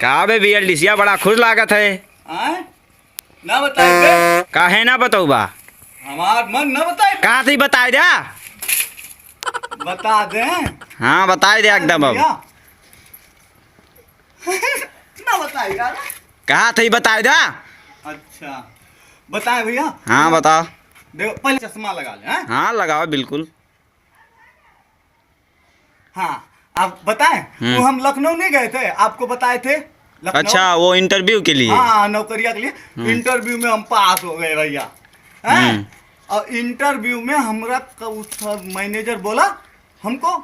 का बे BLDC बड़ा खुश लागत है। आए ना बताए काहे ना बताऊ बा, हमार मन न बताए कहा थी बताए दे। बता दे हाँ बताए दे एकदम। अब ना बताएगा। कहा थी बताए दे। अच्छा बताए भैया। हाँ बताओ। देखो पहले चश्मा लगा ले। हाँ लगाओ बिल्कुल। हाँ आप बताएं वो हम लखनऊ नहीं गए थे, आपको बताए थे लखनऊ। अच्छा वो इंटरव्यू के लिए। हाँ नौकरिया के लिए इंटरव्यू में हम पास हो गए भैया हैं। और इंटरव्यू में हमरा उस मैनेजर बोला हमको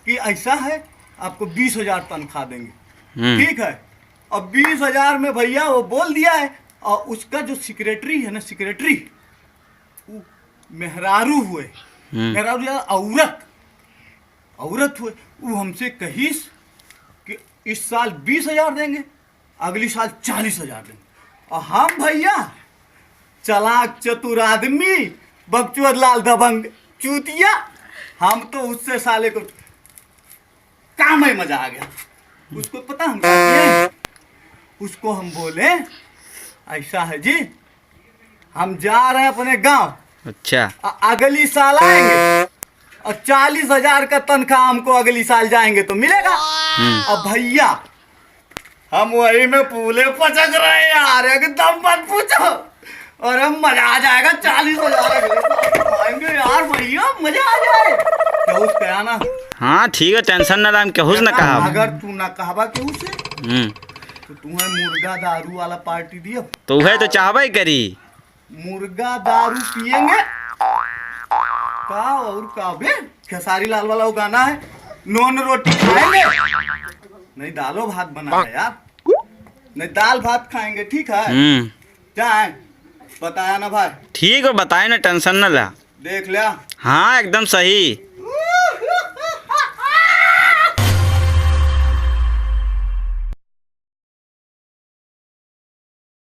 कि ऐसा है आपको 20,000 तनख्वाह देंगे। ठीक है। अब 20,000 में भैया वो बोल दिया है। और उसका जो सेक्रेटरी है ना, सेक्रेटरी मेहरारू हुए, मेहरारू या औरत हुए, वो हमसे कहीस कि इस साल 20,000 देंगे, अगली साल 40,000 देंगे। और हम भैया चालाक चतुर आदमी, बकचोद लाल दबंग चूतिया, हम तो उससे साले को काम में मजा आ गया। उसको पता हम क्या किए, उसको हम बोले ऐसा है जी हम जा रहे हैं अपने गांव, अच्छा अगली साल आएंगे और 40,000 का तनख्वाह हमको अगली साल जाएंगे तो मिलेगा। अब भैया हम वही में पूले पचक रहे हैं यार, एकदम मत पूछो। और हम मजा आ जाएगा, 40,000 आएंगे यार भैया, मजा आ जाए। क्या उस कहा ना। हाँ ठीक है, टेंशन ना लाम केहू ना कहा। अगर तू ना कहबा केहू से तो तुम्हें मुर्गा दारू वाला पार्टी दियो। तो वह तो चाहबे करी। मुर्गा दारू पियेंगे का और का बे, खेसारी लाल वाला वो गाना है, नॉन रोटी खाएंगे नहीं दालो भात बना है यार, नहीं दाल भात खाएंगे। ठीक है जाए बताया ना भाई। ठीक है बताए ना, टेंशन ना ला। देख लिया। हाँ एकदम सही।